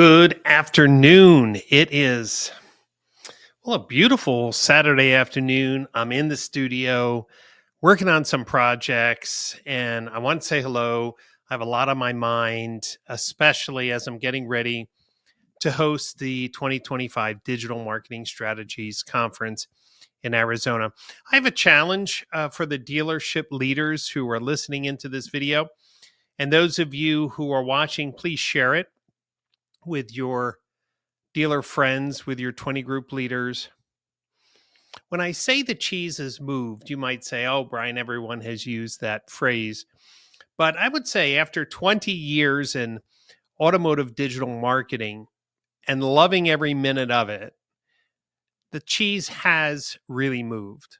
Good afternoon. It is, a beautiful Saturday afternoon. I'm in the studio working on some projects, and I want to say hello. I have a lot on my mind, especially as I'm getting ready to host the 2025 Digital Marketing Strategies Conference in Arizona. I have a challenge for the dealership leaders who are listening into this video. And those of you who are watching, please share it with your dealer friends, with your 20 group leaders. When I say the cheese has moved, you might say, oh, Brian, everyone has used that phrase. But I would say after 20 years in automotive digital marketing and loving every minute of it, the cheese has really moved.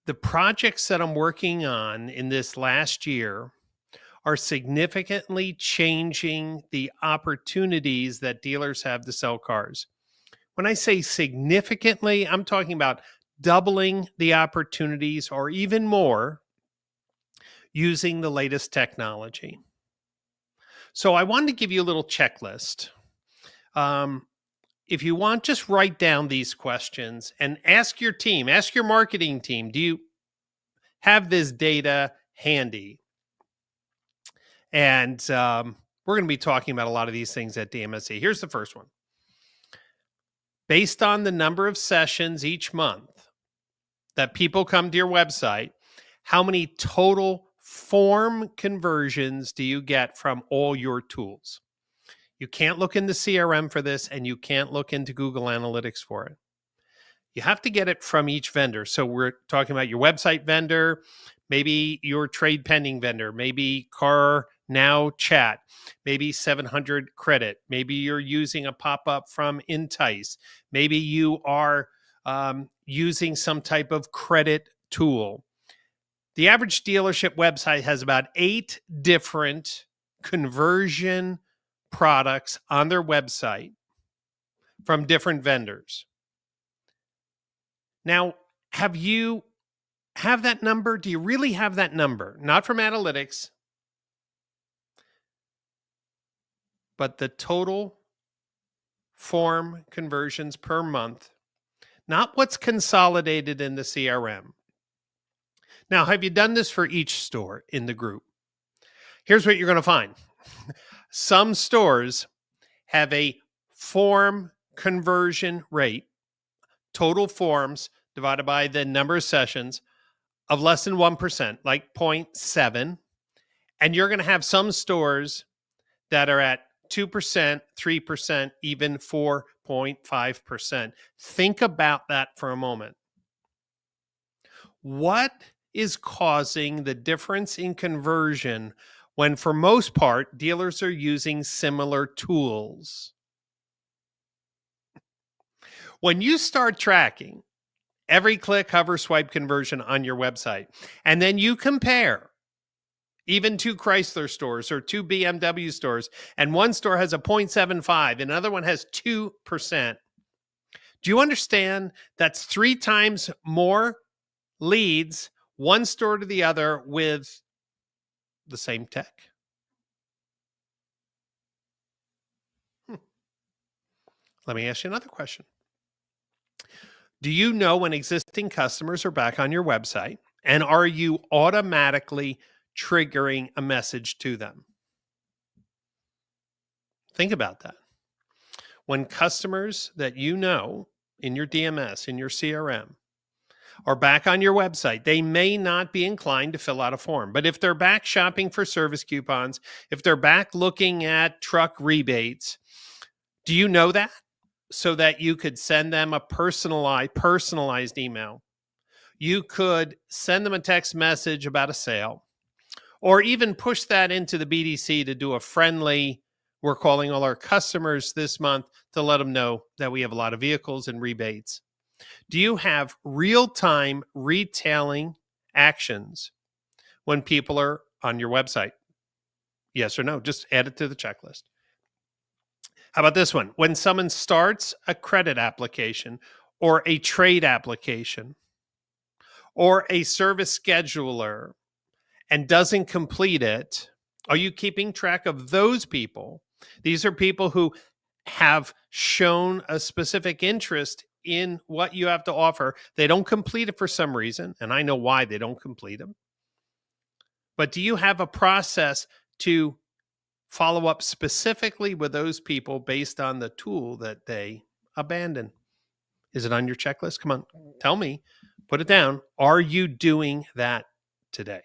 The projects that I'm working on in this last year are significantly changing the opportunities that dealers have to sell cars. When I say significantly, I'm talking about doubling the opportunities or even more using the latest technology. So I wanted to give you a little checklist. If you want, just write down these questions and ask your team, ask your marketing team, do you have this data handy? And we're going to be talking about a lot of these things at DMSC. Here's the first one. Based on the number of sessions each month that people come to your website, how many total form conversions do you get from all your tools? You can't look into CRM for this, and you can't look into Google Analytics for it. You have to get it from each vendor. So we're talking about your website vendor, maybe your trade pending vendor, maybe Car Now Chat, maybe 700 Credit, maybe you're using a pop-up from Entice, maybe you are using some type of credit tool. The average dealership website has about 8 different conversion products on their website from different vendors. Now, have that number? Do you really have that number? Not from analytics, but the total form conversions per month, not what's consolidated in the CRM. Now, have you done this for each store in the group? Here's what you're going to find. Some stores have a form conversion rate, total forms divided by the number of sessions, of less than 1%, like 0.7. And you're going to have some stores that are at 2%, 3%, even 4.5%. Think about that for a moment. What is causing the difference in conversion when, for most part, dealers are using similar tools? When you start tracking every click, hover, swipe conversion on your website, and then you compare even 2 Chrysler stores or 2 BMW stores, and one store has a 0.75 and another one has 2%. Do you understand that's 3 times more leads one store to the other with the same tech? Let me ask you another question. Do you know when existing customers are back on your website, and are you automatically triggering a message to them? Think about that. When customers that you know in your DMS, in your CRM, are back on your website, they may not be inclined to fill out a form. But if they're back shopping for service coupons, if they're back looking at truck rebates, do you know that? So that you could send them a personalized email. You could send them a text message about a sale, or even push that into the BDC to do a friendly, we're calling all our customers this month to let them know that we have a lot of vehicles and rebates. Do you have real-time retailing actions when people are on your website? Yes or no? Just add it to the checklist. How about this one? When someone starts a credit application or a trade application or a service scheduler and doesn't complete it, are you keeping track of those people These are people who have shown a specific interest in what you have to offer. They don't complete it for some reason, and I know why they don't complete them. But do you have a process to follow up specifically with those people based on the tool that they abandon? Is it on your checklist? Come on, tell me. Put it down. Are you doing that today?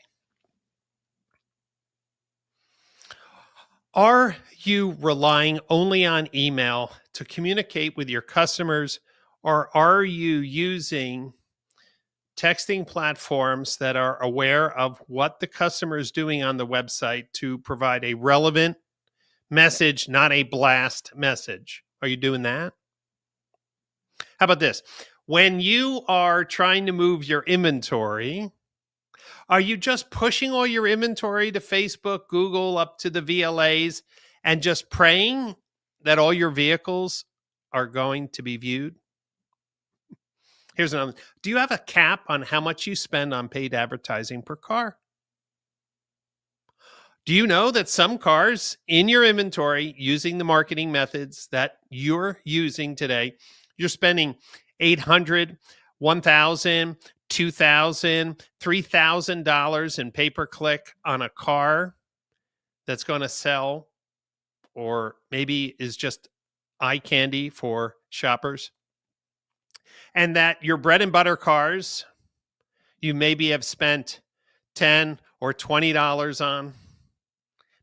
Are you relying only on email to communicate with your customers, or are you using texting platforms that are aware of what the customer is doing on the website to provide a relevant message, not a blast message? Are you doing that? How about this? When you are trying to move your inventory, are you just pushing all your inventory to Facebook, Google, up to the VLAs, and just praying that all your vehicles are going to be viewed? Here's another. Do you have a cap on how much you spend on paid advertising per car? Do you know that some cars in your inventory, using the marketing methods that you're using today, you're spending $800, $1,000, $2,000, $3,000 in pay-per-click on a car that's going to sell, or maybe is just eye candy for shoppers? And that your bread and butter cars, you maybe have spent $10 or $20 on,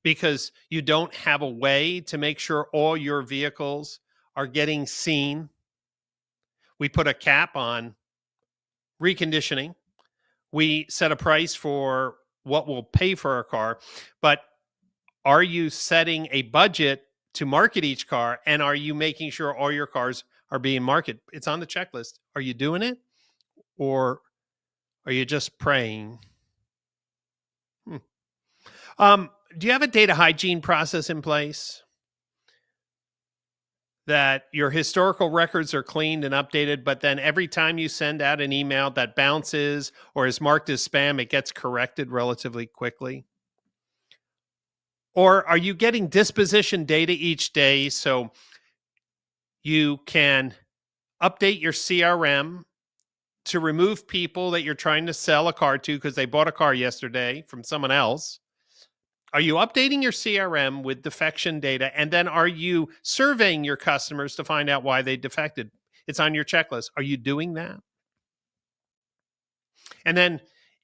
because you don't have a way to make sure all your vehicles are getting seen. We put a cap on reconditioning. We set a price for what we'll pay for a car, but are you setting a budget to market each car? And are you making sure all your cars are being marketed? It's on the checklist. Are you doing it? Or are you just praying? Do you have a data hygiene process in place? That your historical records are cleaned and updated, but then every time you send out an email that bounces or is marked as spam, it gets corrected relatively quickly? Or are you getting disposition data each day so you can update your CRM to remove people that you're trying to sell a car to because they bought a car yesterday from someone else? Are you updating your CRM with defection data? And then are you surveying your customers to find out why they defected? It's on your checklist. Are you doing that? And then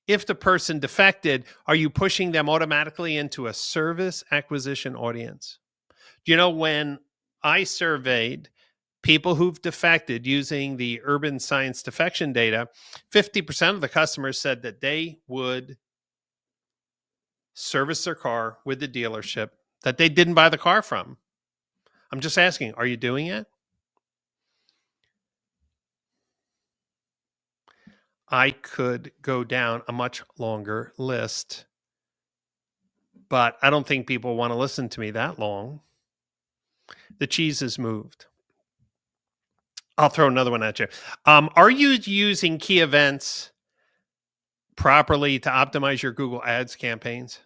if the person defected, are you pushing them automatically into a service acquisition audience? Do you know, when I surveyed people who've defected using the Urban Science defection data, 50% of the customers said that they would service their car with the dealership that they didn't buy the car from. I'm just asking, are you doing it? I could go down a much longer list, but I don't think people want to listen to me that long. The cheese is moved. I'll throw another one at you. Are you using key events properly to optimize your Google Ads campaigns?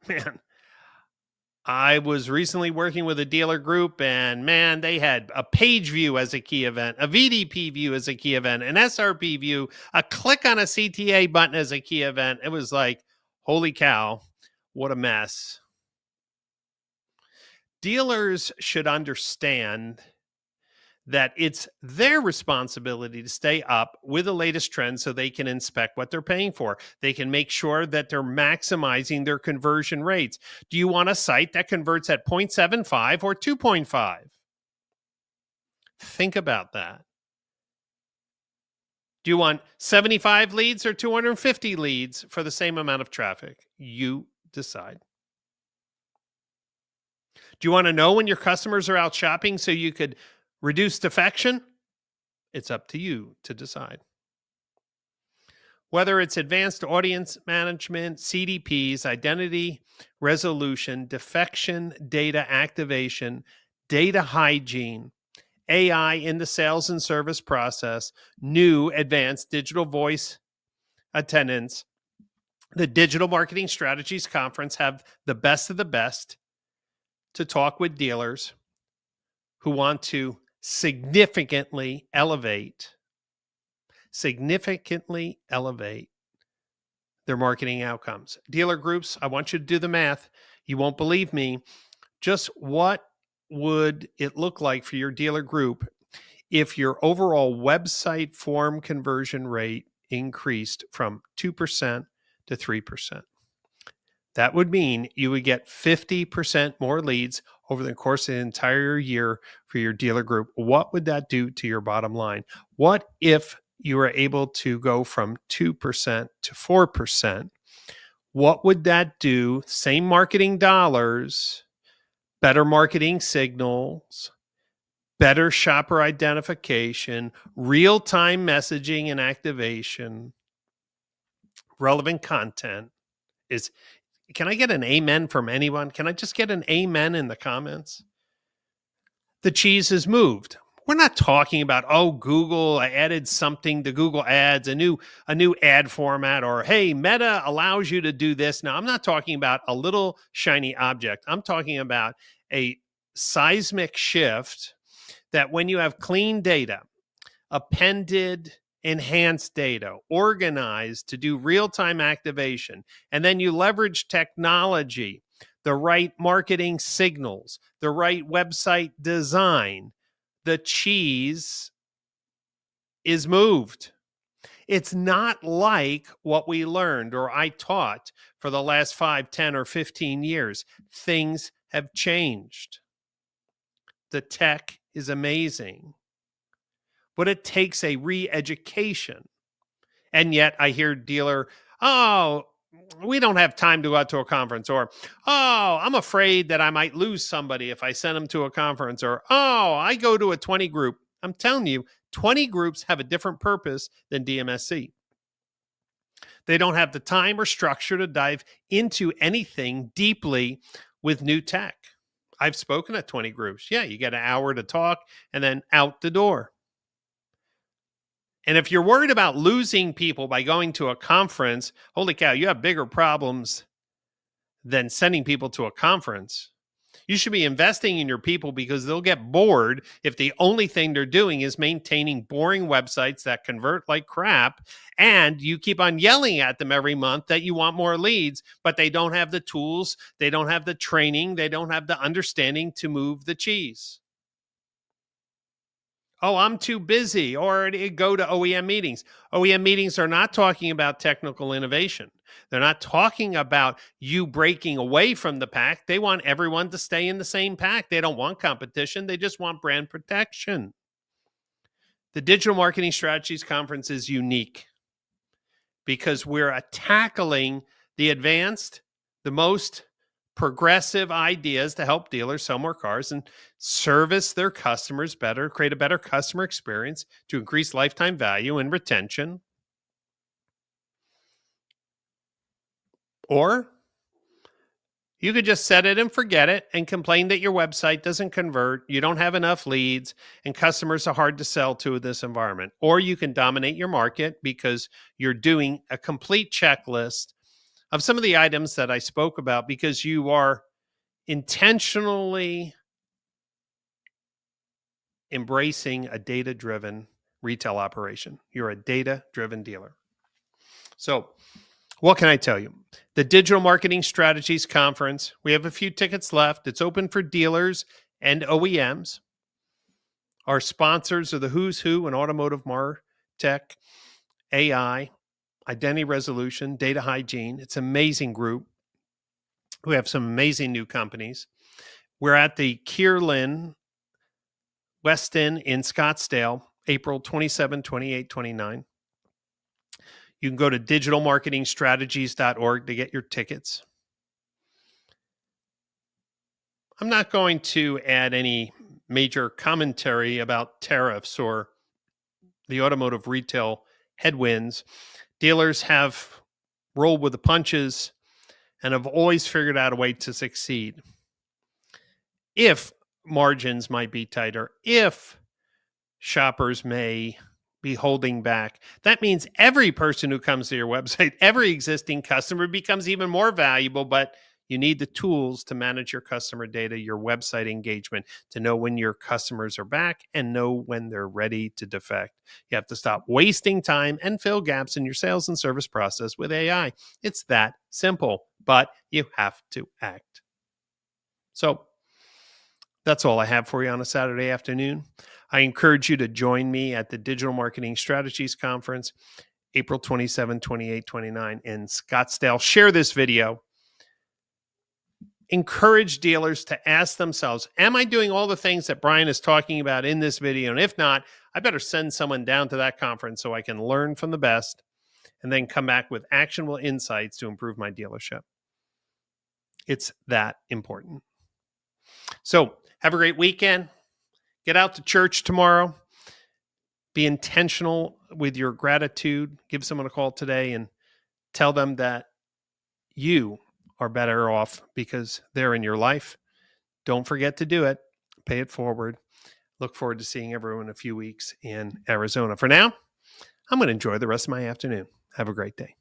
Man, I was recently working with a dealer group, and man, they had a page view as a key event, a VDP view as a key event, an SRP view, a click on a CTA button as a key event. It was like, holy cow, what a mess. Dealers should understand that it's their responsibility to stay up with the latest trends so they can inspect what they're paying for. They can make sure that they're maximizing their conversion rates. Do you want a site that converts at 0.75 or 2.5? Think about that. Do you want 75 leads or 250 leads for the same amount of traffic? You decide. Do you want to know when your customers are out shopping so you could reduce defection? It's up to you to decide. Whether it's advanced audience management, CDPs, identity resolution, defection data activation, data hygiene, AI in the sales and service process, new advanced digital voice attendance, the Digital Marketing Strategies Conference have the best of the best to talk with dealers who want to significantly elevate their marketing outcomes. Dealer groups, I want you to do the math. You won't believe me. Just what would it look like for your dealer group if your overall website form conversion rate increased from 2% to 3%? That would mean you would get 50% more leads over the course of the entire year for your dealer group. What would that do to your bottom line? What if you were able to go from 2% to 4%? What would that do? Same marketing dollars, better marketing signals, better shopper identification, real-time messaging and activation, relevant content. Can I get an amen from anyone? Can I just get an amen in the comments? The cheese has moved. We're not talking about, oh, Google added something to Google Ads, a new ad format, or hey, Meta allows you to do this. Now, I'm not talking about a little shiny object. I'm talking about a seismic shift that when you have clean data, appended enhanced data, organized to do real-time activation, and then you leverage technology, the right marketing signals, the right website design, the cheese is moved. It's not like what we learned or I taught for the last 5, 10, or 15 years. Things have changed. The tech is amazing, but it takes a re-education. And yet I hear dealer, oh, we don't have time to go out to a conference, or, oh, I'm afraid that I might lose somebody if I send them to a conference, or, oh, I go to a 20 group. I'm telling you, 20 groups have a different purpose than DMSC. They don't have the time or structure to dive into anything deeply with new tech. I've spoken at 20 groups. Yeah, you get an hour to talk and then out the door. And if you're worried about losing people by going to a conference, holy cow, you have bigger problems than sending people to a conference. You should be investing in your people because they'll get bored if the only thing they're doing is maintaining boring websites that convert like crap, and you keep on yelling at them every month that you want more leads, but they don't have the tools, they don't have the training, they don't have the understanding to move the cheese. Oh, I'm too busy, or go to OEM meetings. OEM meetings are not talking about technical innovation. They're not talking about you breaking away from the pack. They want everyone to stay in the same pack. They don't want competition. They just want brand protection. The Digital Marketing Strategies Conference is unique because we're tackling the advanced, the most progressive ideas to help dealers sell more cars and service their customers better, create a better customer experience to increase lifetime value and retention. Or you could just set it and forget it and complain that your website doesn't convert, you don't have enough leads, and customers are hard to sell to in this environment. Or you can dominate your market because you're doing a complete checklist of some of the items that I spoke about because you are intentionally embracing a data-driven retail operation. You're a data-driven dealer. So what can I tell you? The Digital Marketing Strategies Conference, we have a few tickets left. It's open for dealers and OEMs. Our sponsors are the who's who in automotive MarTech, AI, identity resolution, data hygiene. It's an amazing group. We have some amazing new companies. We're at the Kierland West End in Scottsdale, April 27, 28, 29. You can go to digitalmarketingstrategies.org to get your tickets. I'm not going to add any major commentary about tariffs or the automotive retail headwinds. Dealers have rolled with the punches and have always figured out a way to succeed. If margins might be tighter, if shoppers may be holding back, that means every person who comes to your website, every existing customer becomes even more valuable, but You need the tools to manage your customer data, your website engagement, to know when your customers are back and know when they're ready to defect. You have to stop wasting time and fill gaps in your sales and service process with AI. It's that simple, but you have to act. So that's all I have for you on a Saturday afternoon. I encourage you to join me at the Digital Marketing Strategies Conference, April 27, 28, 29 in Scottsdale. Share this video. Encourage dealers to ask themselves, am I doing all the things that Brian is talking about in this video? And if not, I better send someone down to that conference so I can learn from the best and then come back with actionable insights to improve my dealership. It's that important. So have a great weekend. Get out to church tomorrow. Be intentional with your gratitude. Give someone a call today and tell them that you are better off because they're in your life. Don't forget to do it. Pay it forward. Look forward to seeing everyone in a few weeks in Arizona. For now, I'm going to enjoy the rest of my afternoon. Have a great day.